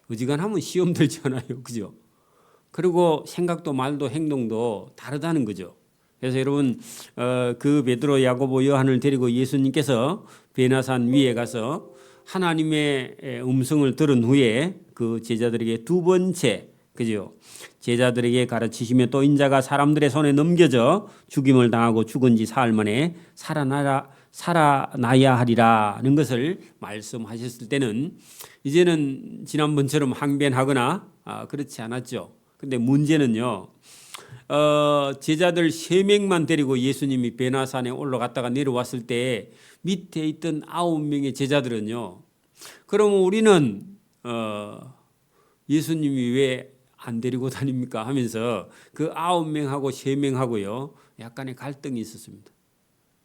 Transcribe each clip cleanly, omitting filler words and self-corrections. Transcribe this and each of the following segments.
어지간하면 시험 들잖아요. 그죠? 그리고 생각도 말도 행동도 다르다는 거죠. 그래서 여러분 그 베드로, 야고보, 요한을 데리고 예수님께서 베나산 위에 가서 하나님의 음성을 들은 후에 그 제자들에게 두 번째, 그죠? 제자들에게 가르치시며 또 인자가 사람들의 손에 넘겨져 죽임을 당하고 죽은 지 사흘 만에 살아나야 하리라는 것을 말씀하셨을 때는 이제는 지난번처럼 항변하거나 그렇지 않았죠. 근데 문제는요, 제자들 3명만 데리고 예수님이 베나산에 올라갔다가 내려왔을 때 밑에 있던 9명의 제자들은요, 그러면 우리는 예수님이 왜 안 데리고 다닙니까 하면서 그 9명하고 3명하고요 약간의 갈등이 있었습니다.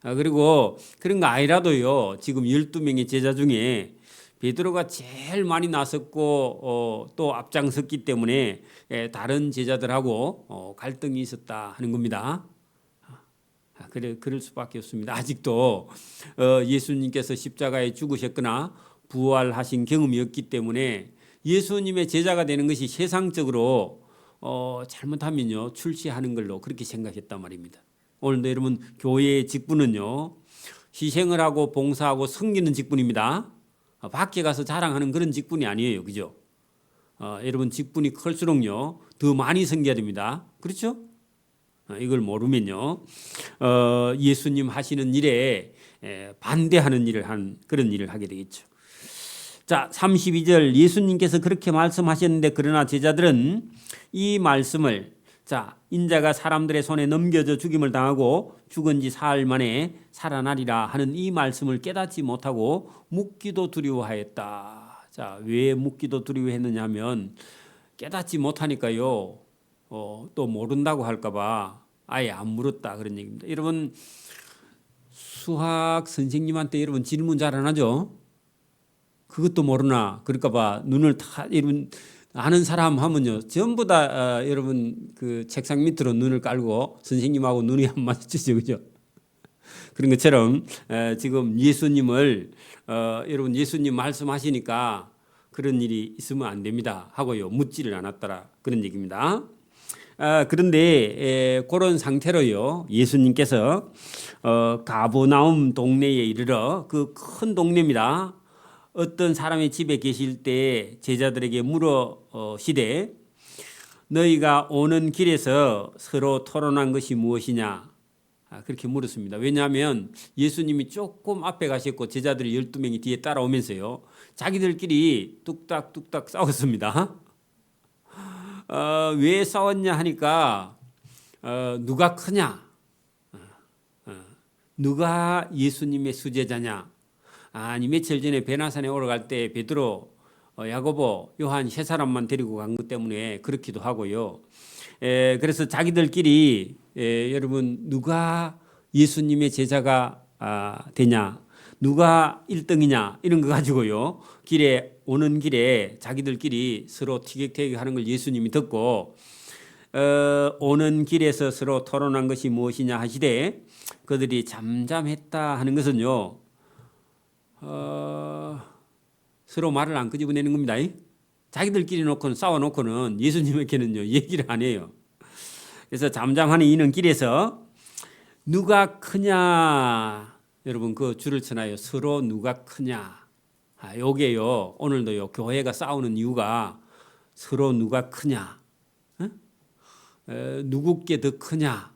그리고 그런 거 아니라도요, 지금 12명의 제자 중에 베드로가 제일 많이 나섰고 또 앞장섰기 때문에 다른 제자들하고 갈등이 있었다 하는 겁니다. 그럴 수밖에 없습니다. 아직도 예수님께서 십자가에 죽으셨거나 부활하신 경험이 없기 때문에 예수님의 제자가 되는 것이 세상적으로 잘못하면요 출시하는 걸로 그렇게 생각했단 말입니다. 오늘도 여러분 교회의 직분은요 희생을 하고 봉사하고 섬기는 직분입니다. 밖에 가서 자랑하는 그런 직분이 아니에요. 그죠? 여러분 직분이 클수록요 더 많이 섬겨야 됩니다. 그렇죠? 이걸 모르면요 예수님 하시는 일에 반대하는 일을 한 그런 일을 하게 되겠죠. 자, 32절 예수님께서 그렇게 말씀하셨는데 그러나 제자들은 이 말씀을 인자가 사람들의 손에 넘겨져 죽임을 당하고 죽은 지 사흘 만에 살아나리라 하는 이 말씀을 깨닫지 못하고 묻기도 두려워하였다. 자, 왜 묻기도 두려워했느냐 하면 깨닫지 못하니까요 또 모른다고 할까 봐 아예 안 물었다 그런 얘기입니다. 여러분 수학 선생님한테 여러분 질문 잘 안 하죠? 그것도 모르나 그럴까 봐 눈을 다 여러분 아는 사람 하면요 전부 다 여러분 그 책상 밑으로 눈을 깔고 선생님하고 눈이 안 마주치죠. 그죠? 그런 것처럼 지금 예수님을 여러분 예수님 말씀하시니까 그런 일이 있으면 안 됩니다 하고요 묻지를 않았더라 그런 얘기입니다. 그런데 그런 상태로요 예수님께서 가버나움 동네에 이르러 그 큰 동네입니다. 어떤 사람의 집에 계실 때 제자들에게 물으시되 너희가 오는 길에서 서로 토론한 것이 무엇이냐 그렇게 물었습니다. 왜냐하면 예수님이 조금 앞에 가셨고 제자들이 12명이 뒤에 따라오면서요 자기들끼리 뚝딱뚝딱 싸웠습니다. 왜 싸웠냐 하니까 누가 크냐, 누가 예수님의 수제자냐. 아니 며칠 전에 베나산에 올라갈 때 베드로, 야고보, 요한 세 사람만 데리고 간 것 때문에 그렇기도 하고요. 그래서 자기들끼리 여러분 누가 예수님의 제자가 되냐, 누가 1등이냐 이런 거 가지고요. 오는 길에 자기들끼리 서로 티격태격하는 걸 예수님이 듣고 오는 길에서 서로 토론한 것이 무엇이냐 하시되 그들이 잠잠했다 하는 것은요. 서로 말을 안 끄집어내는 겁니다. 자기들끼리 놓고는 싸워놓고는 예수님에게는요 얘기를 안 해요. 그래서 잠잠하는 이는 길에서 누가 크냐 여러분 그 줄을 쳐놔요. 서로 누가 크냐. 요게요 오늘도요 교회가 싸우는 이유가 서로 누가 크냐, 누구께 더 크냐.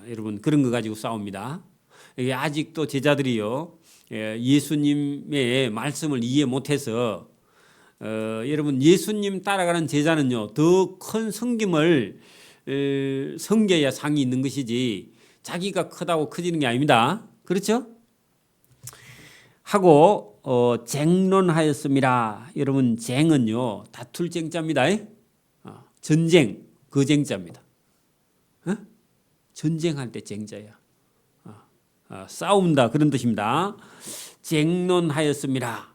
여러분 그런 거 가지고 싸웁니다. 이게 아직도 제자들이요 예수님의 말씀을 이해 못해서 여러분 예수님 따라가는 제자는요 더 큰 섬김을 섬겨야 상이 있는 것이지 자기가 크다고 커지는 게 아닙니다. 그렇죠? 하고 쟁론하였습니다. 여러분 쟁은요 다툴 쟁자입니다. 전쟁 그 쟁자입니다. 전쟁할 때 쟁자야. 싸운다 그런 뜻입니다. 쟁론하였습니다.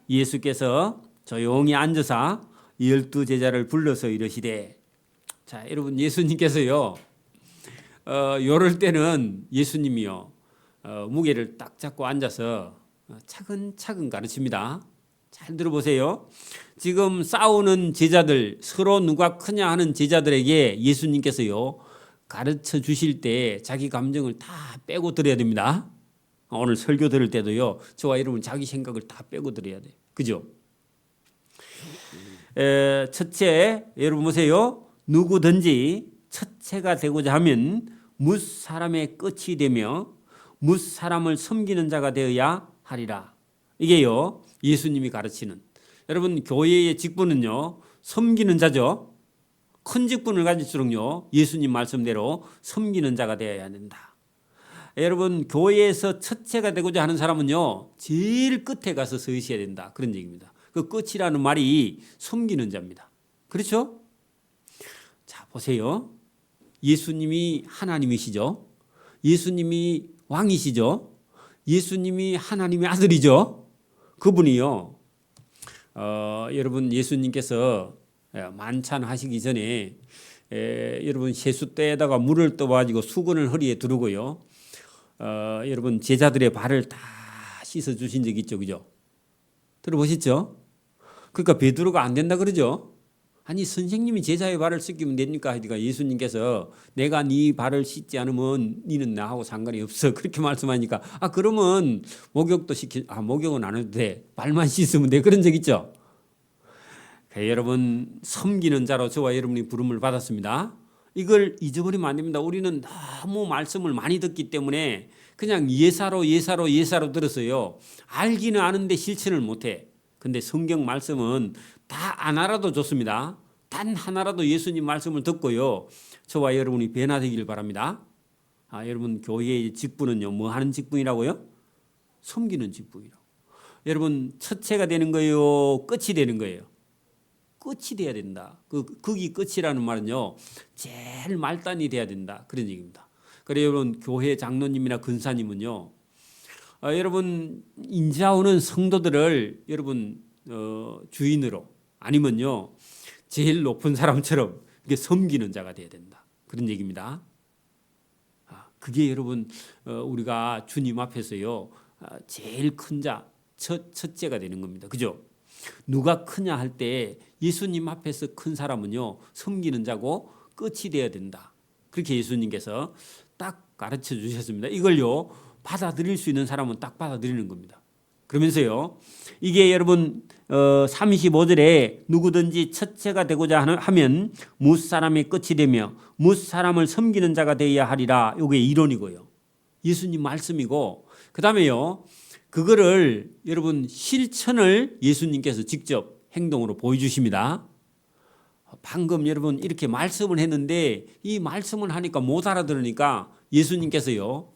예수께서 조용히 앉아서 12제자를 불러서 이르시되 자 여러분 예수님께서요 요럴 때는 예수님이요 무게를 딱 잡고 앉아서 차근차근 가르칩니다. 잘 들어보세요. 지금 싸우는 제자들, 서로 누가 크냐 하는 제자들에게 예수님께서요, 가르쳐 주실 때 자기 감정을 다 빼고 들어야 됩니다. 오늘 설교 들을 때도요, 저와 여러분 자기 생각을 다 빼고 들어야 돼요. 그죠? 첫째, 여러분 보세요. 누구든지 첫째가 되고자 하면 뭇 사람의 끝이 되며 뭇 사람을 섬기는 자가 되어야 하리라. 이게요, 예수님이 가르치는. 여러분, 교회의 직분은요, 섬기는 자죠. 큰 직분을 가질수록요, 예수님 말씀대로 섬기는 자가 되어야 된다. 여러분, 교회에서 첫째가 되고자 하는 사람은요, 제일 끝에 가서 서 있어야 된다. 그런 얘기입니다. 그 끝이라는 말이 섬기는 자입니다. 그렇죠? 자, 보세요. 예수님이 하나님이시죠. 예수님이 왕이시죠. 예수님이 하나님의 아들이죠. 그분이요. 여러분, 예수님께서 만찬 하시기 전에 여러분 세숫대에다가 물을 떠가지고 수건을 허리에 두르고요. 여러분 제자들의 발을 다 씻어 주신 적 있죠, 그죠? 들어보셨죠? 그러니까 베드로가 안 된다 그러죠. 아니 선생님이 제자의 발을 씻기면 됩니까? 하니까 예수님께서 내가 네 발을 씻지 않으면 너는 나하고 상관이 없어. 그렇게 말씀하니까 그러면 목욕도 목욕은 안 해도 돼. 발만 씻으면 돼. 그런 적 있죠. 여러분 섬기는 자로 저와 여러분이 부름을 받았습니다. 이걸 잊어버리면 안 됩니다. 우리는 너무 말씀을 많이 듣기 때문에 그냥 예사로 들었어요. 알기는 아는데 실천을 못해. 근데 성경 말씀은 다 안 알아도 좋습니다. 단 하나라도 예수님 말씀을 듣고요, 저와 여러분이 변화되기를 바랍니다. 여러분 교회의 직분은요, 뭐 하는 직분이라고요? 섬기는 직분이라고. 여러분 첫째가 되는 거예요, 끝이 되는 거예요? 끝이 돼야 된다. 거기 끝이라는 말은요, 제일 말단이 돼야 된다. 그런 얘기입니다. 그래서 여러분 교회 장로님이나 근사님은요, 여러분 인자오는 성도들을 여러분 주인으로 아니면요 제일 높은 사람처럼 이게 섬기는 자가 돼야 된다. 그런 얘기입니다. 그게 여러분 우리가 주님 앞에서요 제일 큰 자, 첫째가 되는 겁니다. 그죠? 누가 크냐 할 때 예수님 앞에서 큰 사람은요 섬기는 자고 끝이 돼야 된다. 그렇게 예수님께서 딱 가르쳐 주셨습니다. 이걸요 받아들일 수 있는 사람은 딱 받아들이는 겁니다. 그러면서요 이게 여러분 35절에 누구든지 첫째가 되고자 하면 뭇 사람의 끝이 되며 뭇 사람을 섬기는 자가 되어야 하리라. 이게 이론이고요. 예수님 말씀이고, 그 다음에요 그거를 여러분 실천을 예수님께서 직접 행동으로 보여주십니다. 방금 여러분 이렇게 말씀을 했는데 이 말씀을 하니까 못 알아들으니까 예수님께서요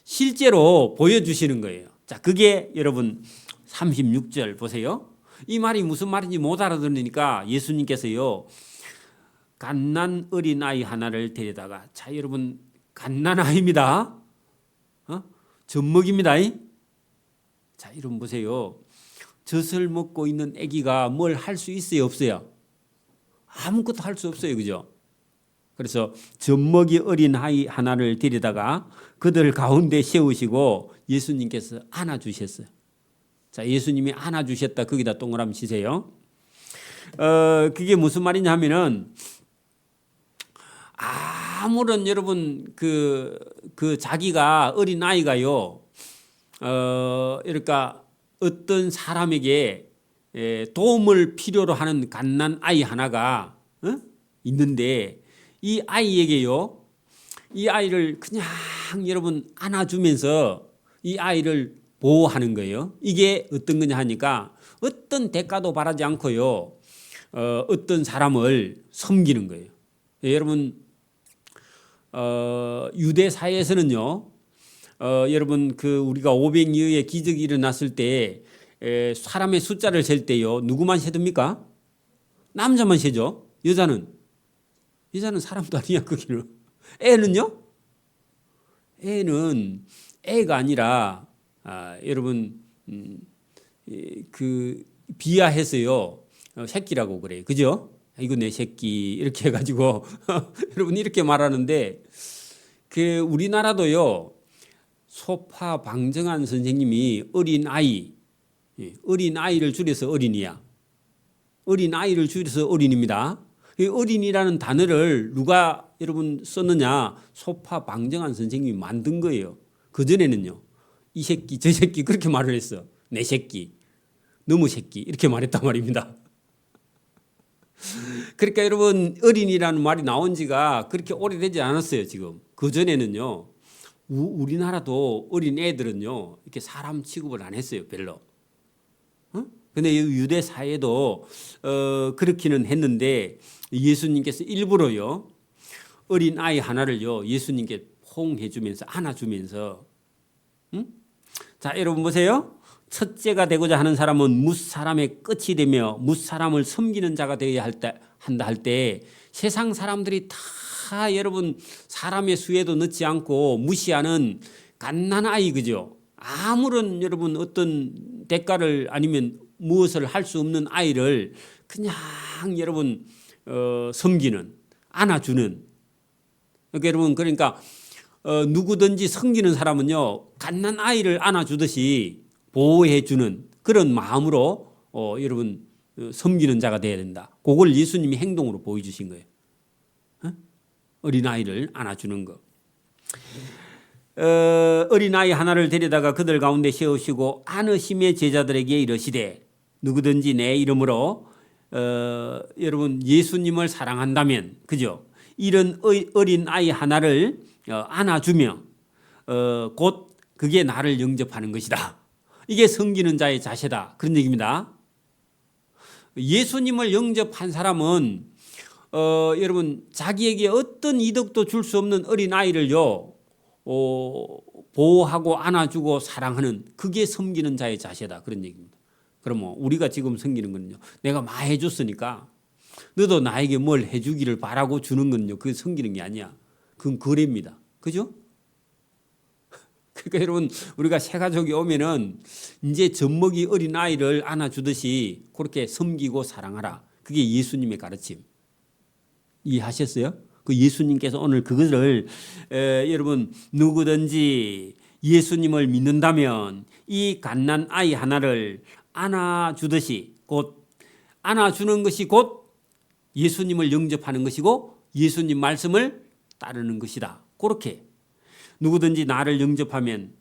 실제로 보여주시는 거예요. 자, 그게 여러분 36절 보세요. 이 말이 무슨 말인지 못 알아들으니까 예수님께서요 갓난 어린아이 하나를 데려다가, 자 여러분 갓난아이입니다. 젖먹입니다. 자 여러분 보세요. 젖을 먹고 있는 아기가 뭘 할 수 있어요, 없어요? 아무것도 할 수 없어요, 그죠? 그래서 젖먹이 어린 아이 하나를 데려다가 그들 가운데 세우시고 예수님께서 안아주셨어요. 자, 예수님이 안아주셨다. 거기다 동그라미 치세요. 그게 무슨 말이냐 하면은 아무런 여러분 그 자기가 어린 아이가요, 그러니까 어떤 사람에게 도움을 필요로 하는 갓난 아이 하나가 있는데 이 아이에게요, 이 아이를 그냥 여러분 안아주면서 이 아이를 보호하는 거예요. 이게 어떤 거냐 하니까 어떤 대가도 바라지 않고요, 어떤 사람을 섬기는 거예요. 여러분 유대 사회에서는요, 여러분 우리가 500여의 기적이 일어났을 때 사람의 숫자를 셀 때요 누구만 세듭니까? 남자만 세죠. 여자는 사람도 아니야. 거기는 애는요? 애는 애가 아니라 여러분 비하해서요 새끼라고 그래요. 그죠? 이거 내 새끼 이렇게 해가지고 여러분 이렇게 말하는데 우리나라도요 소파 방정환 선생님이 어린 아이 예, 어린 아이를 줄여서 어린이야. 어린 아이를 줄여서 어린입니다. 이 어린이라는 단어를 누가 여러분 썼느냐? 소파 방정환 선생님이 만든 거예요. 그 전에는요, 이 새끼 저 새끼 그렇게 말을 했어. 내 새끼, 너무 새끼 이렇게 말했단 말입니다. 그러니까 여러분 어린이라는 말이 나온 지가 그렇게 오래되지 않았어요. 지금 그 전에는요, 우리나라도 어린 애들은요 이렇게 사람 취급을 안 했어요. 별로. 근데 유대 사회도 그렇기는 했는데 예수님께서 일부러요 어린 아이 하나를요 예수님께 포옹해주면서 안아주면서, 자 여러분 보세요. 첫째가 되고자 하는 사람은 뭇사람의 끝이 되며 뭇사람을 섬기는 자가 되어야 한다 할 때 세상 사람들이 다 여러분 사람의 수에도 넣지 않고 무시하는 갓난아이, 그죠? 아무런 여러분 어떤 대가를 아니면 무엇을 할 수 없는 아이를 그냥 여러분 섬기는, 안아주는. 그러니까 여러분 그러니까 누구든지 섬기는 사람은요 갓난아이를 안아주듯이 보호해주는 그런 마음으로 여러분 섬기는 자가 되어야 된다. 그걸 예수님이 행동으로 보여주신 거예요. 어린아이를 안아주는 거. 어린아이 하나를 데려다가 그들 가운데 세우시고 안으심의 제자들에게 이르시되 누구든지 내 이름으로 여러분 예수님을 사랑한다면, 그죠? 이런 어린아이 하나를 안아주며 곧 그게 나를 영접하는 것이다. 이게 섬기는 자의 자세다. 그런 얘기입니다. 예수님을 영접한 사람은 여러분 자기에게 어떤 이득도 줄 수 없는 어린아이를요 보호하고 안아주고 사랑하는, 그게 섬기는 자의 자세다. 그런 얘기입니다. 그러면 우리가 지금 섬기는 거는요, 내가 많이 해줬으니까 너도 나에게 뭘 해주기를 바라고 주는 건요, 그게 섬기는 게 아니야. 그건 거래입니다. 그죠? 그러니까 여러분 우리가 새 가족이 오면은 이제 젖먹이 어린 아이를 안아주듯이 그렇게 섬기고 사랑하라. 그게 예수님의 가르침. 이해하셨어요? 그 예수님께서 오늘 그것을 여러분 누구든지 예수님을 믿는다면 이 갓난 아이 하나를 안아주듯이, 곧 안아주는 것이 곧 예수님을 영접하는 것이고 예수님 말씀을 따르는 것이다. 그렇게 누구든지 나를 영접하면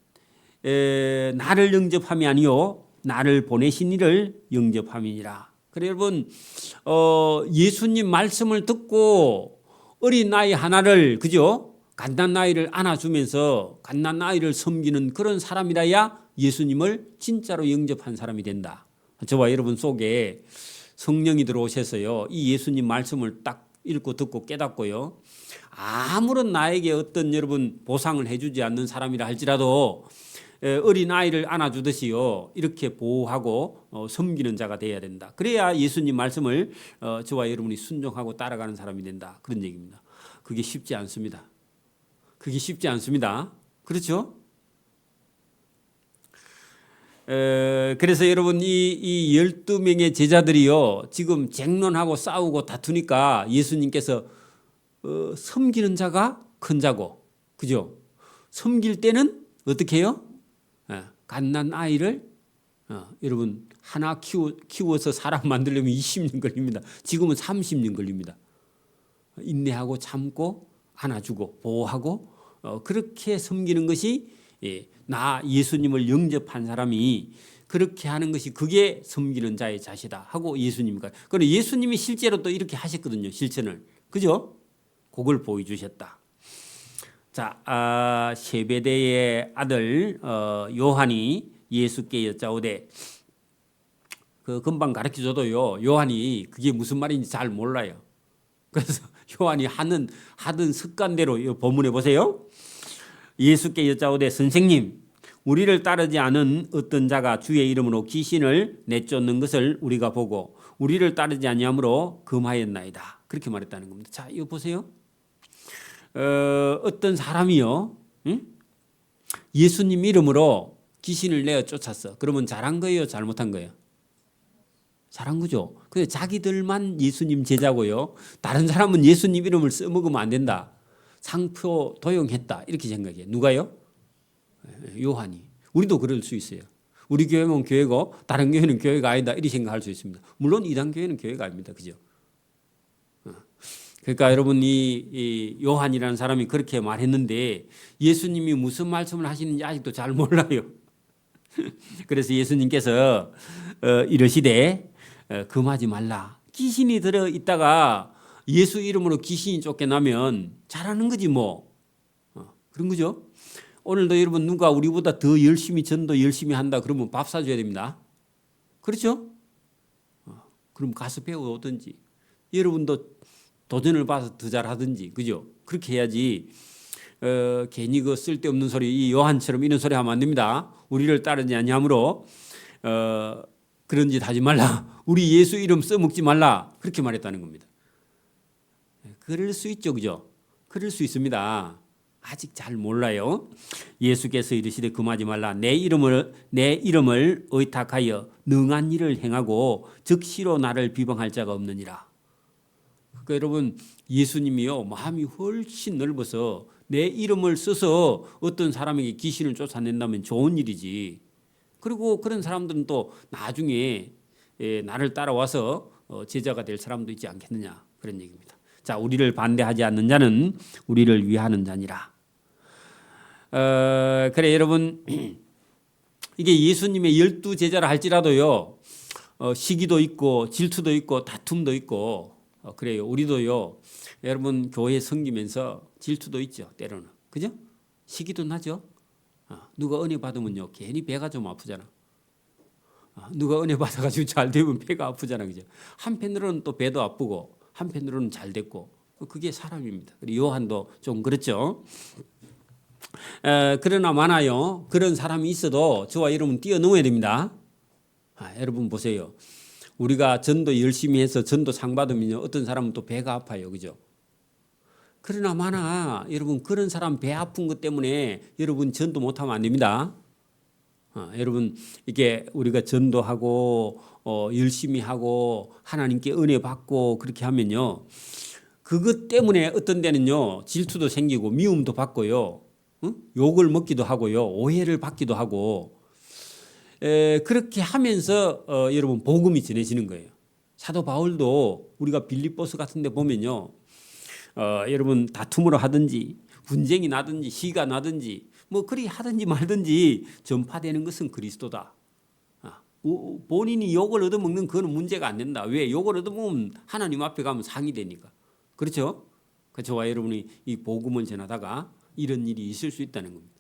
나를 영접함이 아니요 나를 보내신 이를 영접함이니라. 그래 여러분 예수님 말씀을 듣고 어린 아이 하나를, 그죠? 갓난아이를 안아주면서 갓난아이를 섬기는 그런 사람이라야 예수님을 진짜로 영접한 사람이 된다. 저와 여러분 속에 성령이 들어오셔서요 이 예수님 말씀을 딱 읽고 듣고 깨닫고요, 아무런 나에게 어떤 여러분 보상을 해주지 않는 사람이라 할지라도 어린 아이를 안아주듯이요 이렇게 보호하고 섬기는 자가 되어야 된다. 그래야 예수님 말씀을 저와 여러분이 순종하고 따라가는 사람이 된다. 그런 얘기입니다. 그게 쉽지 않습니다. 그게 쉽지 않습니다. 그렇죠? 그래서 여러분 이 12명의 제자들이요 지금 쟁론하고 싸우고 다투니까 예수님께서 섬기는 자가 큰 자고, 그죠? 섬길 때는 어떻게 해요? 갓난 아이를 여러분 하나 키워서 사람 만들려면 20년 걸립니다. 지금은 30년 걸립니다. 인내하고 참고 안아주고 보호하고 그렇게 섬기는 것이 나 예수님을 영접한 사람이 그렇게 하는 것이 그게 섬기는 자의 자세다 하고 예수님과, 그런데 예수님이 실제로 또 이렇게 하셨거든요. 실천을. 그죠? 그걸 보여주셨다. 자, 세베대의 아들 요한이 예수께 여짜오되, 그 금방 가르쳐줘도요 요한이 그게 무슨 말인지 잘 몰라요. 그래서 요한이 하던 습관대로 본문에 보세요. 예수께 여짜오되 선생님, 우리를 따르지 않은 어떤 자가 주의 이름으로 귀신을 내쫓는 것을 우리가 보고 우리를 따르지 아니하므로 금하였나이다. 그렇게 말했다는 겁니다. 자, 이거 보세요. 어떤 사람이요, 응? 예수님 이름으로 귀신을 내어 쫓았어. 그러면 잘한 거예요, 잘못한 거예요? 잘한 거죠. 근데 자기들만 예수님 제자고요, 다른 사람은 예수님 이름을 써먹으면 안 된다. 상표 도용했다. 이렇게 생각해요. 누가요? 요한이. 우리도 그럴 수 있어요. 우리 교회는 교회고 다른 교회는 교회가 아니다 이렇게 생각할 수 있습니다. 물론 이단 교회는 교회가 아닙니다. 그죠? 그러니까 여러분 이 요한이라는 사람이 그렇게 말했는데 예수님이 무슨 말씀을 하시는지 아직도 잘 몰라요. 그래서 예수님께서 이러시되 금하지 말라. 귀신이 들어 있다가 예수 이름으로 귀신이 쫓겨나면 잘하는 거지 뭐. 그런 거죠. 오늘도 여러분 누가 우리보다 더 열심히 전도 열심히 한다 그러면 밥 사줘야 됩니다. 그렇죠? 그럼 가서 배우든지 여러분도 도전을 봐서 더 잘하든지 그죠? 그렇게 해야지 괜히 그 쓸데없는 소리 이 요한처럼 이런 소리 하면 안 됩니다. 우리를 따르지 아니하므로 그런 짓 하지 말라. 우리 예수 이름 써먹지 말라. 그렇게 말했다는 겁니다. 그럴 수 있죠. 그죠? 그럴 수 있습니다. 아직 잘 몰라요. 예수께서 이르시되 금하지 말라. 내 이름을 의탁하여 능한 일을 행하고 즉시로 나를 비방할 자가 없느니라. 그러니까 여러분 예수님이요 마음이 훨씬 넓어서 내 이름을 써서 어떤 사람에게 귀신을 쫓아낸다면 좋은 일이지. 그리고 그런 사람들은 또 나중에 나를 따라와서 제자가 될 사람도 있지 않겠느냐 그런 얘기입니다. 자, 우리를 반대하지 않는 자는 우리를 위하는 자니라. 그래 여러분 이게 예수님의 12제자라 할지라도요 시기도 있고 질투도 있고 다툼도 있고 그래요. 우리도요 여러분 교회 섬기면서 질투도 있죠. 때로는 그죠? 시기도 나죠. 누가 은혜 받으면요 괜히 배가 좀 아프잖아. 누가 은혜 받아가지고 잘 되면 배가 아프잖아. 그죠? 한편으로는 또 배도 아프고 한편으로는 잘 됐고 그게 사람입니다. 요한도 좀 그렇죠. 그러나 많아요. 그런 사람이 있어도 저와 여러분 뛰어넘어야 됩니다. 여러분 보세요. 우리가 전도 열심히 해서 전도 상 받으면 어떤 사람은 또 배가 아파요. 그죠? 그러나 많아. 여러분 그런 사람 배 아픈 것 때문에 여러분 전도 못하면 안 됩니다. 여러분 이게 우리가 전도하고 열심히 하고 하나님께 은혜 받고 그렇게 하면요. 그것 때문에 어떤 데는요. 질투도 생기고 미움도 받고요. 욕을 먹기도 하고요. 오해를 받기도 하고 그렇게 하면서 여러분 복음이 전해지는 거예요. 사도 바울도 우리가 빌립보서 같은 데 보면요. 여러분 다툼으로 하든지 분쟁이 나든지 시가 나든지 뭐 그리 하든지 말든지 전파되는 것은 그리스도다. 본인이 욕을 얻어먹는 그건 문제가 안 된다. 왜? 욕을 얻어먹으면 하나님 앞에 가면 상이 되니까. 그렇죠? 저와 여러분이 이 복음을 전하다가 이런 일이 있을 수 있다는 겁니다.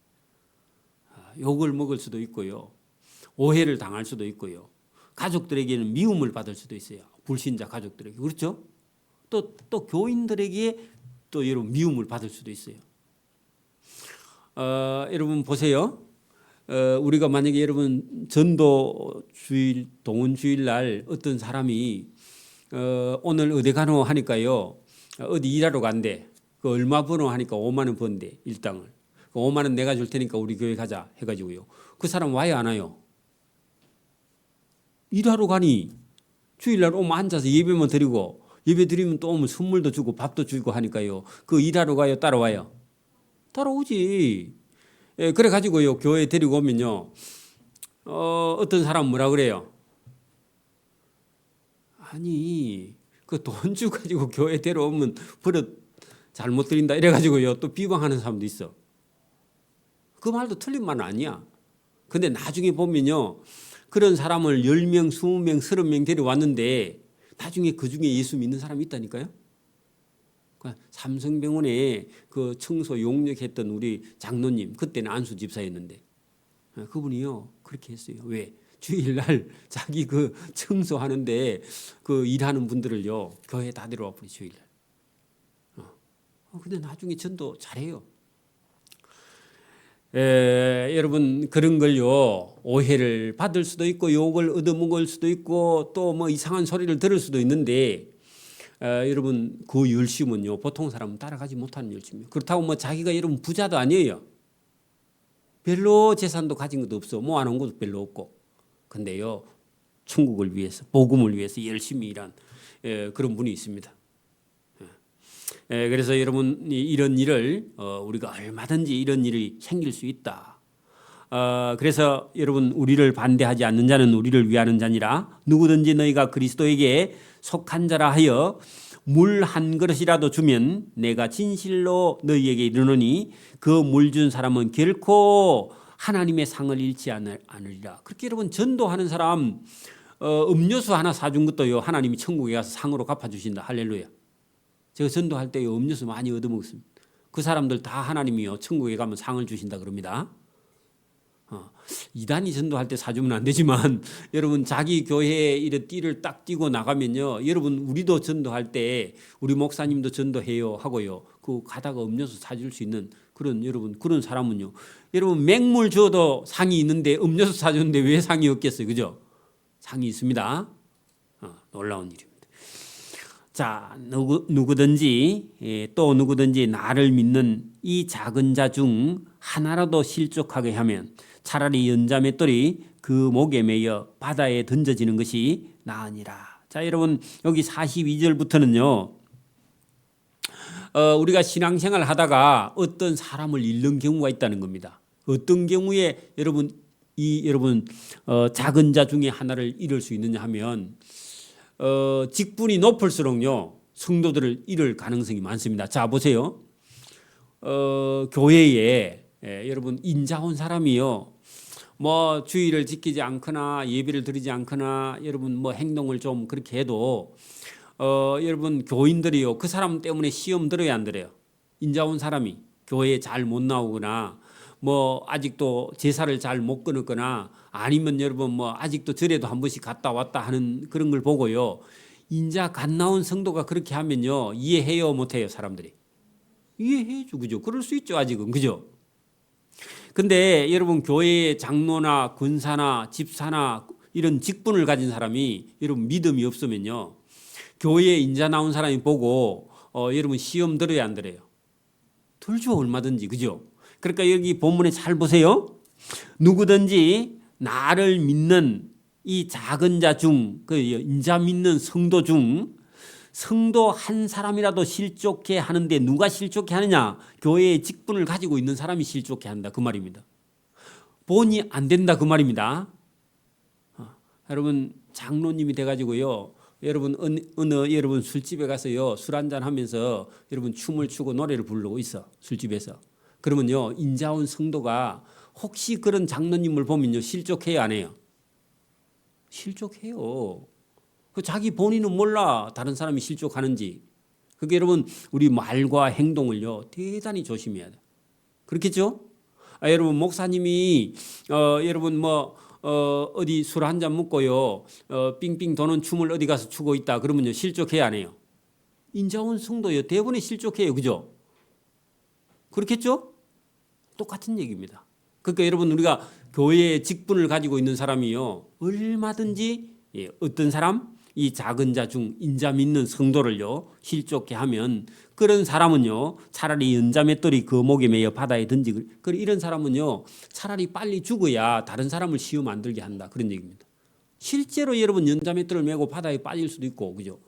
욕을 먹을 수도 있고요. 오해를 당할 수도 있고요. 가족들에게는 미움을 받을 수도 있어요. 불신자 가족들에게. 그렇죠? 또 교인들에게 또 여러분 미움을 받을 수도 있어요. 여러분 보세요. 우리가 만약에 여러분 전도 주일 동원 주일 날 어떤 사람이 오늘 어디 가노 하니까요. 어디 일하러 간대. 그 얼마 버노 하니까 5만 원 번대 일당을. 그 5만 원 내가 줄 테니까 우리 교회 가자 해가지고요. 그 사람 와요 안 와요? 일하러 가니 주일날 오면 앉아서 예배만 드리고 예배 드리면 또 오면 선물도 주고 밥도 주고 하니까요. 그 일하러 가요 따라와요? 따라오지. 그래 가지고요 교회 데리고 오면요. 어떤 사람 뭐라 그래요? 아니 그 돈 주 가지고 교회 데려오면 버릇 잘못 드린다 이래 가지고요 또 비방하는 사람도 있어. 그 말도 틀린 말은 아니야. 근데 나중에 보면요. 그런 사람을 10명, 20명, 30명 데려왔는데 나중에 그중에 예수 믿는 사람이 있다니까요. 그러니까 삼성병원에 그 청소 용역했던 우리 장로님 그때는 안수 집사였는데 그분이요 그렇게 했어요. 왜? 주일날 자기 그 청소하는데 그 일하는 분들을요 교회 다 데려와 버리 주일날. 근데 나중에 전도 잘해요. 여러분 그런 걸요 오해를 받을 수도 있고 욕을 얻어먹을 수도 있고 또 뭐 이상한 소리를 들을 수도 있는데 여러분 그 열심은요 보통 사람은 따라가지 못하는 열심이에요. 그렇다고 뭐 자기가 여러분 부자도 아니에요. 별로 재산도 가진 것도 없어. 모아놓은 것도 별로 없고. 근데요 천국을 위해서 복음을 위해서 열심히 일한 그런 분이 있습니다. 그래서 여러분 이런 일을 우리가 얼마든지 이런 일이 생길 수 있다. 그래서 여러분 우리를 반대하지 않는 자는 우리를 위하는 자니라. 누구든지 너희가 그리스도에게 속한 자라 하여 물 한 그릇이라도 주면 내가 진실로 너희에게 이르노니 그 물 준 사람은 결코 하나님의 상을 잃지 않으리라. 그렇게 여러분 전도하는 사람 음료수 하나 사준 것도요 하나님이 천국에 가서 상으로 갚아주신다. 할렐루야. 제가 전도할 때요 음료수 많이 얻어먹습니다. 그 사람들 다 하나님이요 천국에 가면 상을 주신다 그럽니다. 이단이 전도할 때 사주면 안 되지만 여러분 자기 교회에 이런 띠를 딱 띄고 나가면요 여러분 우리도 전도할 때 우리 목사님도 전도해요 하고요 그 가다가 음료수 사줄 수 있는 그런 여러분 그런 사람은요 여러분 맹물 줘도 상이 있는데 음료수 사주는데 왜 상이 없겠어요, 그죠? 상이 있습니다. 놀라운 일입니다. 자, 누구든지 또 누구든지 나를 믿는 이 작은 자 중 하나라도 실족하게 하면 차라리 연자맷돌이 그 목에 매여 바다에 던져지는 것이 나으니라. 자, 여러분 여기 42절부터는요 우리가 신앙생활 하다가 어떤 사람을 잃는 경우가 있다는 겁니다. 어떤 경우에 여러분 작은 자 중에 하나를 잃을 수 있느냐 하면 직분이 높을수록요 성도들을 잃을 가능성이 많습니다. 자 보세요. 교회에 여러분 인자 온 사람이요 뭐 주의를 지키지 않거나 예배를 드리지 않거나 여러분 뭐 행동을 좀 그렇게 해도 여러분 교인들이요 그 사람 때문에 시험 들어야 안 들어요. 인자 온 사람이 교회에 잘 못 나오거나 뭐 아직도 제사를 잘 못 끊었거나 아니면 여러분 뭐 아직도 절에도 한 번씩 갔다 왔다 하는 그런 걸 보고요 인자 갓 나온 성도가 그렇게 하면요 이해해요 못해요? 사람들이 이해해줘, 그죠? 그럴 수 있죠 아직은, 그죠? 근데 여러분 교회의 장로나 권사나 집사나 이런 직분을 가진 사람이 여러분 믿음이 없으면요 교회에 인자 나온 사람이 보고 여러분 시험 들어야 안 들어요? 들죠 얼마든지, 그죠? 그러니까 여기 본문에 잘 보세요. 누구든지 나를 믿는 이 작은 자 중, 그 인자 믿는 성도 중 성도 한 사람이라도 실족해 하는데 누가 실족해 하느냐? 교회의 직분을 가지고 있는 사람이 실족해 한다 그 말입니다. 본이 안 된다 그 말입니다. 여러분 장로님이 돼가지고요. 여러분 어느 여러분 술집에 가서요 술 한잔 하면서 여러분 춤을 추고 노래를 부르고 있어 술집에서. 그러면요 인자온 성도가 혹시 그런 장로님을 보면요 실족해요 안 해요? 실족해요. 그 자기 본인은 몰라 다른 사람이 실족하는지. 그게 여러분 우리 말과 행동을요 대단히 조심해야 돼. 그렇겠죠? 여러분 목사님이 여러분 뭐 어디 술 한 잔 먹고요 삥삥 도는 춤을 어디 가서 추고 있다 그러면요 실족해야 안 해요? 인자온 성도요 대부분이 실족해요, 그죠? 그렇겠죠? 똑같은 얘기입니다. 그러니까 여러분 우리가 교회의 직분을 가지고 있는 사람이요 얼마든지 어떤 사람 이 작은 자 중 인자 믿는 성도를요 실족해 하면 그런 사람은요 차라리 연자맷돌이 그 목에 매여 바다에 던지고 이런 사람은요 차라리 빨리 죽어야 다른 사람을 시험 안 들게 한다 그런 얘기입니다. 실제로 여러분 연자맷돌을 메고 바다에 빠질 수도 있고, 그죠?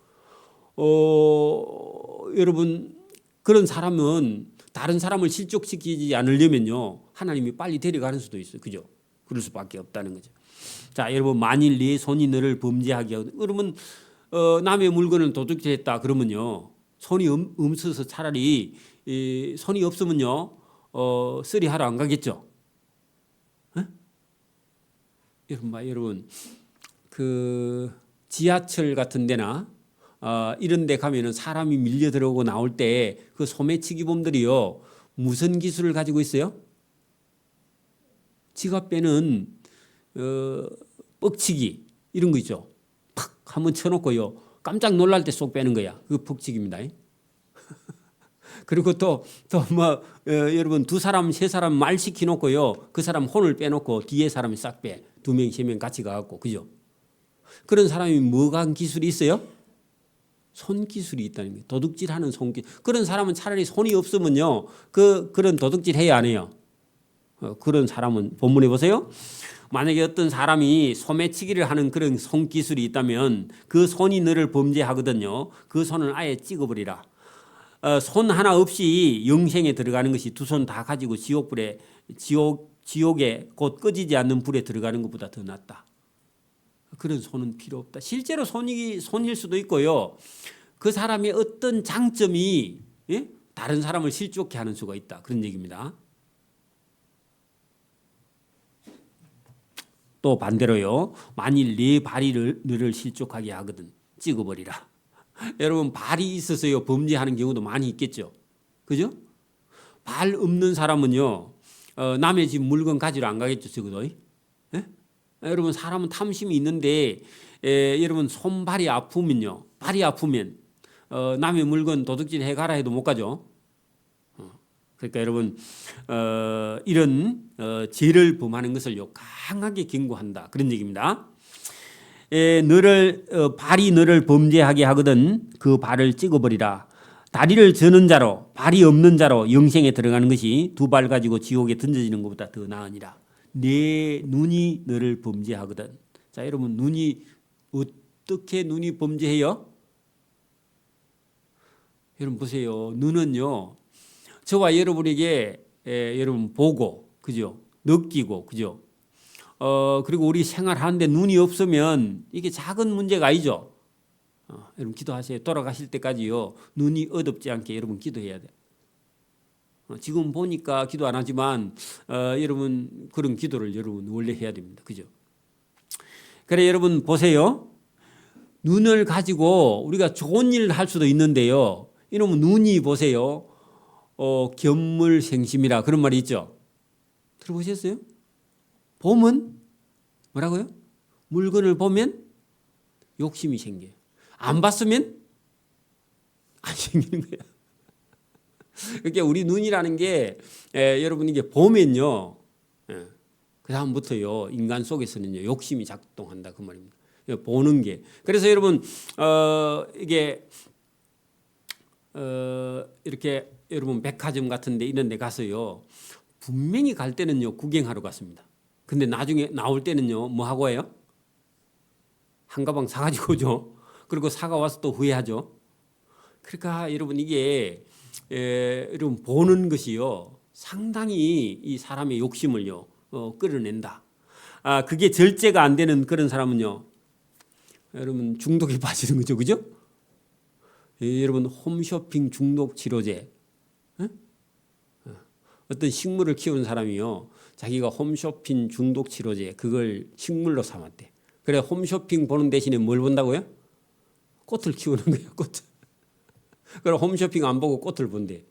여러분 그런 사람은 다른 사람을 실족시키지 않으려면요 하나님이 빨리 데려가는 수도 있어요, 그죠? 그럴 수밖에 없다는 거죠. 자, 여러분 만일 네 손이 너를 범죄하게 하거든 그러면 남의 물건을 도둑질했다 그러면요 손이 없어서 차라리 손이 없으면요 쓰리하러 안 가겠죠. 에? 여러분 그 지하철 같은 데나 이런 데 가면은 사람이 밀려 들어오고 나올 때 그 소매치기범들이요 무슨 기술을 가지고 있어요? 지갑 빼는 뻑치기 이런 거 있죠. 팍 한번 쳐놓고요 깜짝 놀랄 때 쏙 빼는 거야. 그 뻑치기입니다. 그리고 또 뭐 여러분 두 사람 세 사람 말 시켜놓고요 그 사람 혼을 빼놓고 뒤에 사람이 싹 빼. 두 명 세 명 같이 가갖고, 그죠? 그런 사람이 뭐가 기술이 있어요? 손기술이 있다는 거예요. 도둑질하는 손기술. 그런 사람은 차라리 손이 없으면요 그런 도둑질 해야 안 해요? 그런 사람은 본문에 보세요. 만약에 어떤 사람이 소매치기를 하는 그런 손기술이 있다면 그 손이 너를 범죄하거든요. 그 손을 아예 찍어버리라. 손 하나 없이 영생에 들어가는 것이 두 손 다 가지고 지옥불에 지옥에 곧 꺼지지 않는 불에 들어가는 것보다 더 낫다. 그런 손은 필요 없다. 실제로 손일 수도 있고요. 그 사람의 어떤 장점이 다른 사람을 실족해 하는 수가 있다. 그런 얘기입니다. 또 반대로요. 만일 네 발이 너를 실족하게 하거든 찍어버리라. 여러분 발이 있어서요 범죄하는 경우도 많이 있겠죠. 그죠? 발 없는 사람은요 남의 집 물건 가지러 안 가겠죠. 적어도. 여러분 사람은 탐심이 있는데 여러분 손발이 아프면요. 발이 아프면 남의 물건 도둑질 해가라 해도 못 가죠. 그러니까 여러분 이런 죄를 범하는 것을요 강하게 경고한다. 그런 얘기입니다. 발이 너를 범죄하게 하거든 그 발을 찍어버리라. 다리를 저는 자로 발이 없는 자로 영생에 들어가는 것이 두 발 가지고 지옥에 던져지는 것보다 더 나으니라. 내 눈이 너를 범죄하거든. 자, 여러분 눈이 어떻게 눈이 범죄해요? 여러분 보세요. 눈은요. 저와 여러분에게 여러분 보고 그죠? 느끼고 그죠? 그리고 우리 생활하는데 눈이 없으면 이게 작은 문제가 아니죠. 여러분 기도하세요. 돌아가실 때까지요. 눈이 어둡지 않게 여러분 기도해야 돼요. 지금 보니까 기도 안 하지만 여러분 그런 기도를 여러분 원래 해야 됩니다. 그죠? 그래 여러분 보세요. 눈을 가지고 우리가 좋은 일을 할 수도 있는데요. 이놈은 눈이 보세요. 견물생심이라 그런 말이 있죠. 들어보셨어요? 보면 뭐라고요? 물건을 보면 욕심이 생겨요. 안 봤으면 안 생기는 거예요. 그러니까 우리 눈이라는 게 여러분 이게 보면요. 그 다음부터요 인간 속에서는요 욕심이 작동한다 그 말입니다. 보는 게. 그래서 여러분 이게 이렇게 여러분 백화점 같은데 이런 데 가서요 분명히 갈 때는요 구경하러 갔습니다. 근데 나중에 나올 때는요 뭐 하고 해요? 한 가방 사가지고 오죠. 그리고 사가 와서 또 후회하죠. 그러니까 여러분 이게 여러분 보는 것이요 상당히 이 사람의 욕심을요 끌어낸다. 그게 절제가 안 되는 그런 사람은요 여러분 중독에 빠지는 거죠. 그죠? 여러분 홈쇼핑 중독 치료제. 어떤 식물을 키우는 사람이요 자기가 홈쇼핑 중독 치료제 그걸 식물로 삼았대. 그래 홈쇼핑 보는 대신에 뭘 본다고요? 꽃을 키우는 거예요. 꽃. 그럼 홈쇼핑 안 보고 꽃을 본대.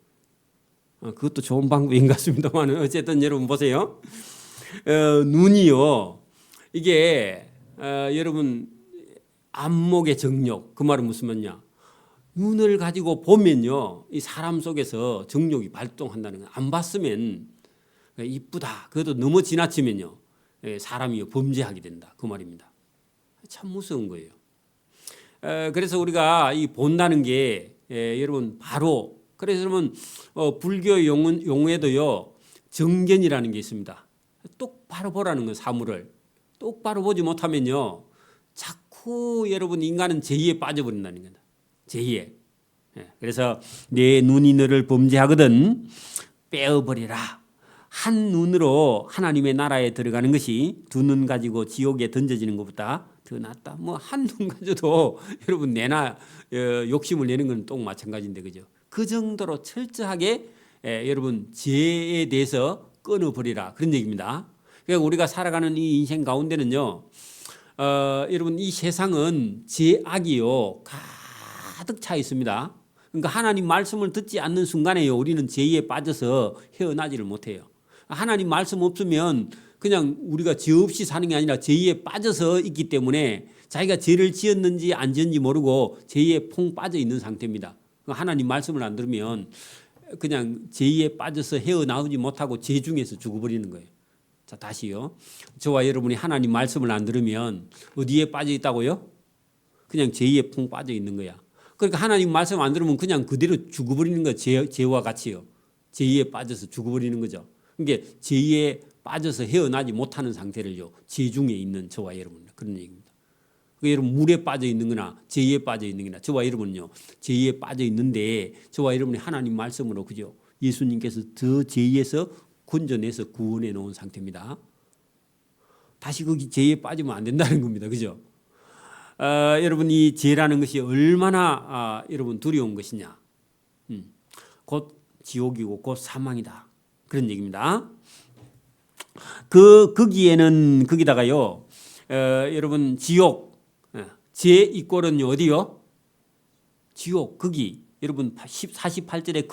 그것도 좋은 방법인 것 같습니다만 어쨌든 여러분 보세요. 눈이요 이게 여러분 안목의 정욕 그 말은 무슨 말이냐? 눈을 가지고 보면요 이 사람 속에서 정욕이 발동한다는 거예요. 안 봤으면 이쁘다 그것도 너무 지나치면요 사람이 범죄하게 된다 그 말입니다. 참 무서운 거예요. 그래서 우리가 이 본다는 게 여러분 바로 그래서 여러분 불교 용어에도요 정견이라는 게 있습니다. 똑바로 보라는 건 사물을 똑바로 보지 못하면요 자꾸 여러분 인간은 죄에 빠져버린다는 거다. 죄에. 그래서 내 눈이 너를 범죄하거든 빼어버리라. 한 눈으로 하나님의 나라에 들어가는 것이 두 눈 가지고 지옥에 던져지는 것보다 더 낫다. 뭐 한 눈 가져도 여러분 내나 욕심을 내는 건 또 마찬가지인데 그죠? 그 정도로 철저하게 여러분 죄에 대해서 끊어버리라 그런 얘기입니다. 그러니까 우리가 살아가는 이 인생 가운데는요, 여러분 이 세상은 죄악이요 가득 차 있습니다. 그러니까 하나님 말씀을 듣지 않는 순간에요 우리는 죄에 빠져서 헤어나지를 못해요. 하나님 말씀 없으면 그냥 우리가 죄 없이 사는 게 아니라 죄에 빠져서 있기 때문에 자기가 죄를 지었는지 안 지었는지 모르고 죄에 퐁 빠져 있는 상태입니다. 하나님 말씀을 안 들으면 그냥 죄에 빠져서 헤어나오지 못하고 죄 중에서 죽어버리는 거예요. 자 다시요. 저와 여러분이 하나님 말씀을 안 들으면 어디에 빠져 있다고요? 그냥 죄에 퐁 빠져 있는 거야. 그러니까 하나님 말씀 안 들으면 그냥 그대로 죽어버리는 거예요. 죄와 같이요. 죄에 빠져서 죽어버리는 거죠. 그러니까 죄에 빠져서 헤어나지 못하는 상태를요. 죄 중에 있는 저와 여러분 그런 얘기입니다. 그러니까 여러분 물에 빠져 있는 거나 죄에 빠져 있는 거나 저와 여러분요. 죄에 빠져 있는데 저와 여러분이 하나님 말씀으로 그죠. 예수님께서 저 죄에서 건져내서 구원해 놓은 상태입니다. 다시 그 죄에 빠지면 안 된다는 겁니다. 그죠? 여러분 이 죄라는 것이 얼마나 여러분 두려운 것이냐. 곧 지옥이고 곧 사망이다. 그런 얘기입니다. 거기에는 거기다가요. 여러분 지옥 죄 이꼴은 어디요? 지옥 거기 여러분 48절에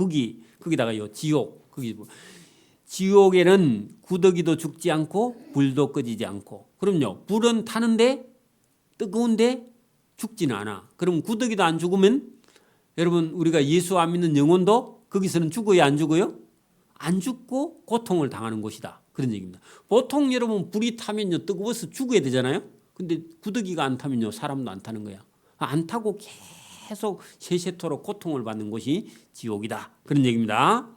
거기다가요 지옥 거기 지옥에는 구더기도 죽지 않고 불도 꺼지지 않고 그럼요 불은 타는데 뜨거운데 죽지는 않아. 그럼 구더기도 안 죽으면 여러분 우리가 예수 안 믿는 영혼도 거기서는 죽어야 안 죽어요? 안 죽고 고통을 당하는 곳이다. 그런 얘기입니다. 보통 여러분 불이 타면요 뜨거워서 죽어야 되잖아요. 근데 구더기가 안 타면요 사람도 안 타는 거야. 안 타고 계속 세세토록 고통을 받는 곳이 지옥이다. 그런 얘기입니다.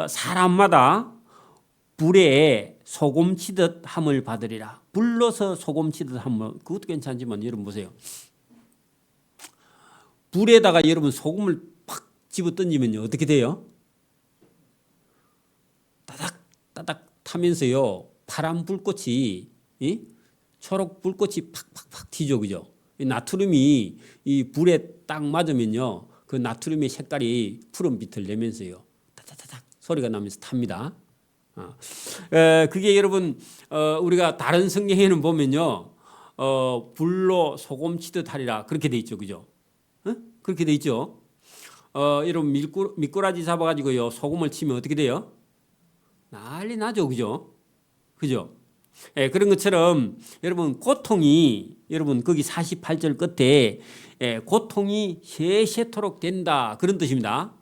사람마다 불에 소금 치듯 함을 받으리라. 불러서 소금 치듯 함을 그것도 괜찮지만 여러분 보세요. 불에다가 여러분 소금을 팍 집어 던지면요 어떻게 돼요? 따닥 타면서요 파란 불꽃이 초록 불꽃이 팍팍팍 튀죠, 그죠? 이 나트륨이 이 불에 딱 맞으면요 그 나트륨의 색깔이 푸른빛을 내면서요 따닥따닥 소리가 나면서 탑니다. 그게 여러분 우리가 다른 성경에는 보면요 불로 소금 치듯 하리라 그렇게 돼 있죠, 그죠? 그렇게 돼 있죠. 여러분 미꾸라지 잡아가지고요 소금을 치면 어떻게 돼요? 난리 나죠, 그죠? 그죠? 그런 것처럼 여러분 고통이 여러분 거기 48절 끝에 고통이 세세토록 된다 그런 뜻입니다.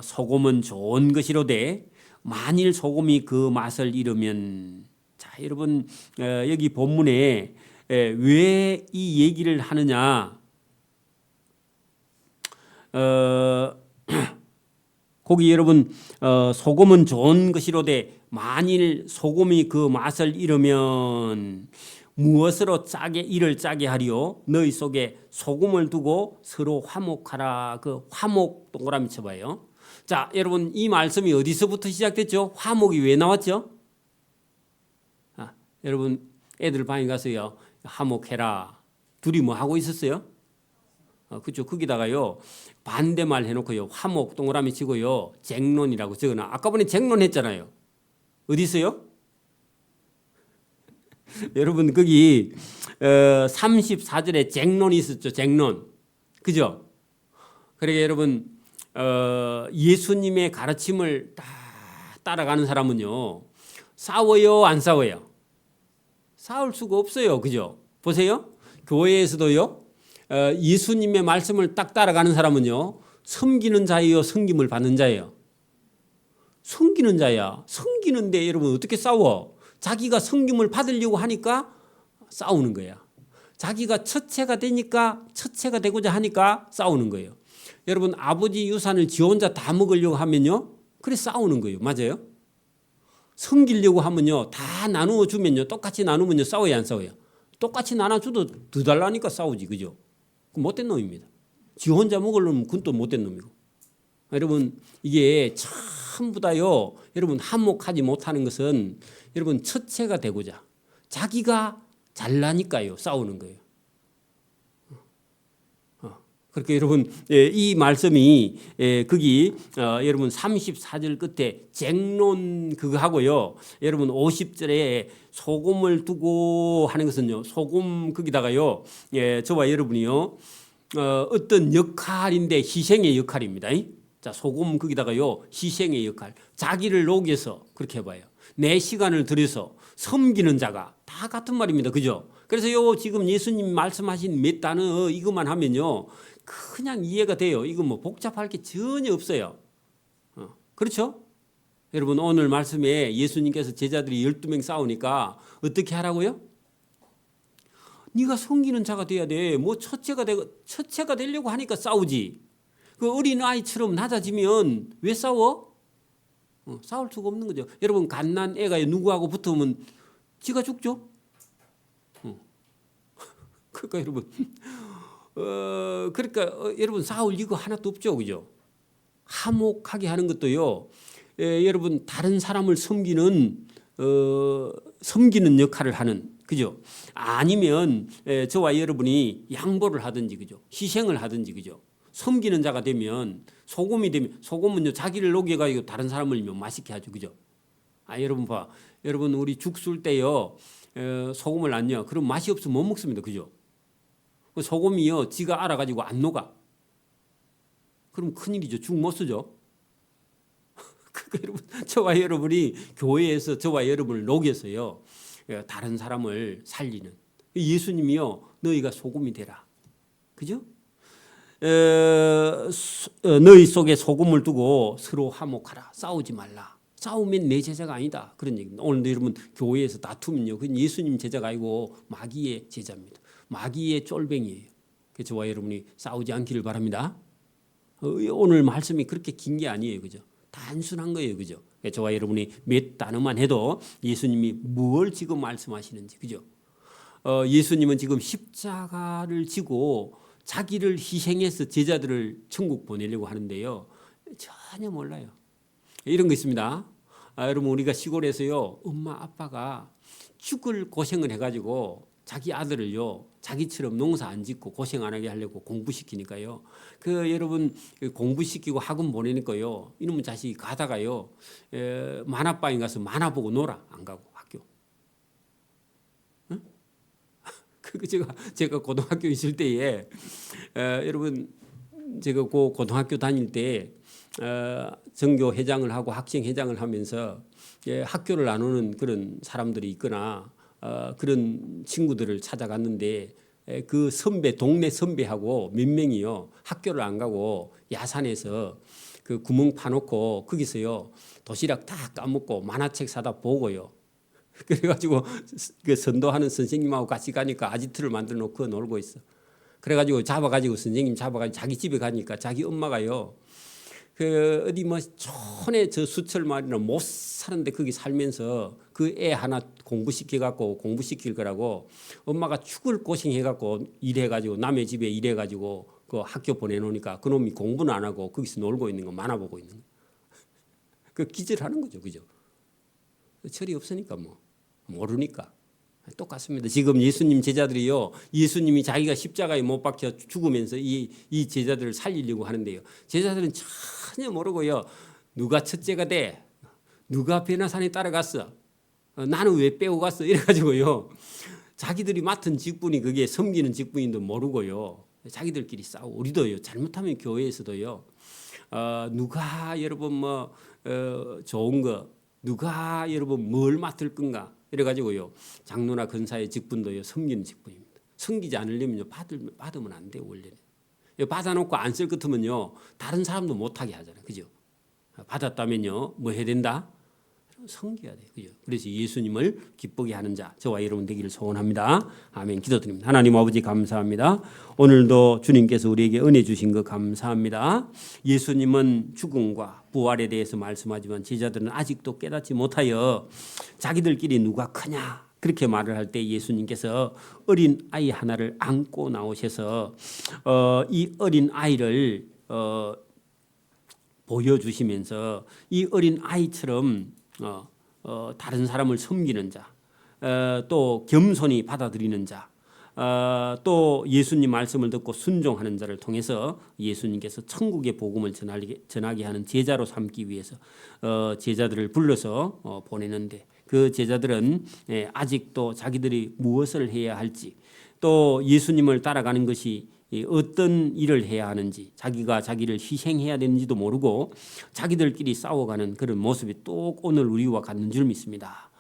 소금은 좋은 것이로되 만일 소금이 그 맛을 잃으면 자 여러분 여기 본문에 왜 이 얘기를 하느냐 거기 여러분 소금은 좋은 것이로되 만일 소금이 그 맛을 잃으면 무엇으로 이를 짜게 하리요 너희 속에 소금을 두고 서로 화목하라. 그 화목 동그라미 쳐봐요. 자 여러분 이 말씀이 어디서부터 시작됐죠? 화목이 왜 나왔죠? 여러분 애들 방에 가서요 화목해라 둘이 뭐 하고 있었어요? 그렇죠. 거기다가요 반대말 해놓고요 화목 동그라미 치고요 쟁론이라고 적어놔. 아까 보니 쟁론했잖아요. 어디 있어요? 여러분 거기 34절에 쟁론이 있었죠. 쟁론. 그죠? 그러니까 여러분 예수님의 가르침을 다 따라가는 사람은요 싸워요 안 싸워요? 싸울 수가 없어요. 그죠? 보세요. 교회에서도요 예수님의 말씀을 딱 따라가는 사람은요 섬기는 자예요 섬김을 받는 자예요? 섬기는 자야. 섬기는데 여러분 어떻게 싸워? 자기가 섬김을 받으려고 하니까 싸우는 거야. 자기가 처체가 되니까 처체가 되고자 하니까 싸우는 거예요. 여러분 아버지 유산을 지 혼자 다 먹으려고 하면요 그래 싸우는 거예요. 맞아요? 섬기려고 하면요 다 나누어 주면요 똑같이 나누면요 싸워야 안 싸워요? 똑같이 나눠줘도 더 달라니까 싸우지. 그죠? 못된 놈입니다. 지 혼자 먹으려면 그건 또 못된 놈이고. 여러분 이게 전부 다요 여러분 한몫하지 못하는 것은 여러분 처체가 되고자 자기가 잘나니까요 싸우는 거예요. 그렇게 여러분 이 말씀이 거기 여러분 34절 끝에 쟁론 그거 하고요. 여러분 50절에 소금을 두고 하는 것은요. 소금 거기다가요. 저와 여러분이요. 어떤 역할인데 희생의 역할입니다. 자, 소금 거기다가요. 희생의 역할. 자기를 녹여서 그렇게 해봐요. 내 시간을 들여서 섬기는 자가 다 같은 말입니다. 그죠? 그래서 요 지금 예수님 말씀하신 몇 단어 이것만 하면요. 그냥 이해가 돼요. 이거 뭐 복잡할 게 전혀 없어요. 그렇죠? 여러분 오늘 말씀에 예수님께서 제자들이 12명 싸우니까 어떻게 하라고요? 네가 섬기는 자가 돼야 돼. 뭐 처체가 되려고 하니까 싸우지. 그 어린 아이처럼 낮아지면 왜 싸워? 싸울 수가 없는 거죠. 여러분 갓난 애가 누구하고 붙으면 지가 죽죠. 그러니까 여러분, 여러분 싸울 이거 하나도 없죠, 그죠? 화목하게 하는 것도요. 여러분 다른 사람을 섬기는 역할을 하는, 그죠? 아니면 저와 여러분이 양보를 하든지, 그죠? 희생을 하든지, 그죠? 섬기는 자가 되면, 소금이 되면, 소금은요 자기를 녹여가지고 다른 사람을 맛있게 하죠, 그죠? 여러분 봐, 여러분 우리 죽 술 때요 소금을 안 넣어, 그럼 맛이 없으면 못 먹습니다, 그죠? 소금이요 지가 알아가지고 안 녹아. 그럼 큰일이죠. 죽 못 쓰죠. 여러분, 저와 여러분이 교회에서 저와 여러분을 녹여서요 다른 사람을 살리는, 예수님이요 너희가 소금이 되라, 그죠? 너희 속에 소금을 두고 서로 화목하라, 싸우지 말라. 싸우면 내 제자가 아니다, 그런 얘기입니다. 오늘 여러분 교회에서 다투면요 그건 예수님 제자가 아니고 마귀의 제자입니다. 마귀의 쫄뱅이에요. 그래서 저와 여러분이 싸우지 않기를 바랍니다. 오늘 말씀이 그렇게 긴 게 아니에요, 그죠? 단순한 거예요, 그죠? 저와 여러분이 몇 단어만 해도 예수님이 뭘 지금 말씀하시는지, 그죠? 예수님은 지금 십자가를 지고 자기를 희생해서 제자들을 천국 보내려고 하는데요, 전혀 몰라요. 이런 거 있습니다. 여러분 우리가 시골에서요 엄마 아빠가 죽을 고생을 해가지고 자기 아들을요 자기처럼 농사 안 짓고 고생 안 하게 하려고 공부시키니까요. 여러분 공부시키고 학원 보내니까요 이놈의 자식이 가다가요 만화방에 가서 만화 보고 놀아, 안 가고 학교. 응? 제가 고등학교 있을 때에 여러분 제가 그 고등학교 다닐 때 전교 회장을 하고 학생 회장을 하면서 학교를 나누는 그런 사람들이 있거나 그런 친구들을 찾아갔는데 그 선배, 동네 선배하고 몇 명이요 학교를 안 가고 야산에서 그 구멍 파놓고 거기서요 도시락 다 까먹고 만화책 사다 보고요. 그래가지고 그 선도하는 선생님하고 같이 가니까 아지트를 만들어 놓고 놀고 있어. 그래가지고 잡아가지고 선생님 잡아가지고 자기 집에 가니까 자기 엄마가요 어디 촌에 저 수철마을이나 못 사는데 거기 살면서 그 애 하나 공부시켜갖고 공부시킬 거라고 엄마가 죽을 고생해갖고 일해가지고 남의 집에 일해가지고 그 학교 보내놓으니까 그놈이 공부는 안 하고 거기서 놀고 있는 거, 만화 보고 있는 거. 기절하는 거죠, 그죠? 철이 없으니까 모르니까. 똑같습니다. 지금 예수님 제자들이요 예수님이 자기가 십자가에 못 박혀 죽으면서 이 제자들을 살리려고 하는데요 제자들은 전혀 모르고요 누가 첫째가 돼, 누가 베나산에 따라갔어, 나는 왜 빼고 갔어, 이래가지고요 자기들이 맡은 직분이 그게 섬기는 직분인도 모르고요 자기들끼리 싸우고. 우리도요 잘못하면 교회에서도요 누가 여러분 좋은 거, 누가 여러분 뭘 맡을 건가 이래가지고요 장로나 근사의 직분도요 섬기는 직분입니다. 섬기지 않으려면요 받으면 안 돼요. 원래는 받아놓고 안 쓸 것 같으면요 다른 사람도 못하게 하잖아요, 그죠? 받았다면요 뭐 해야 된다? 섬겨야 돼요, 그죠? 그래서 예수님을 기쁘게 하는 자 저와 여러분 되기를 소원합니다. 아멘. 기도드립니다. 하나님 아버지 감사합니다. 오늘도 주님께서 우리에게 은혜 주신 것 감사합니다. 예수님은 죽음과 부활에 대해서 말씀하지만 제자들은 아직도 깨닫지 못하여 자기들끼리 누가 크냐 그렇게 말을 할 때 예수님께서 어린 아이 하나를 안고 나오셔서 이 어린 아이를 보여주시면서 이 어린 아이처럼 다른 사람을 섬기는 자, 또 겸손히 받아들이는 자, 또 예수님 말씀을 듣고 순종하는 자를 통해서 예수님께서 천국의 복음을 전하게 하는 제자로 삼기 위해서 제자들을 불러서 보내는데 그 제자들은 아직도 자기들이 무엇을 해야 할지, 또 예수님을 따라가는 것이 어떤 일을 해야 하는지, 자기가 자기를 희생해야 되는지도 모르고 자기들끼리 싸워가는 그런 모습이 또 오늘 우리와 같는 줄 믿습니다.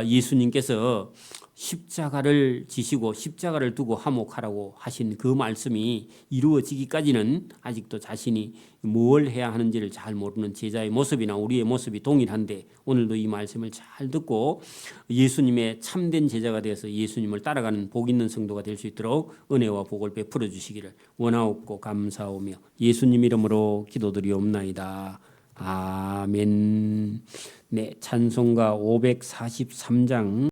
예수님께서 십자가를 지시고 십자가를 두고 화목하라고 하신 그 말씀이 이루어지기까지는 아직도 자신이 뭘 해야 하는지를 잘 모르는 제자의 모습이나 우리의 모습이 동일한데, 오늘도 이 말씀을 잘 듣고 예수님의 참된 제자가 되어서 예수님을 따라가는 복 있는 성도가 될 수 있도록 은혜와 복을 베풀어 주시기를 원하옵고 감사하오며 예수님 이름으로 기도드리옵나이다. 아멘. 네, 찬송가 543장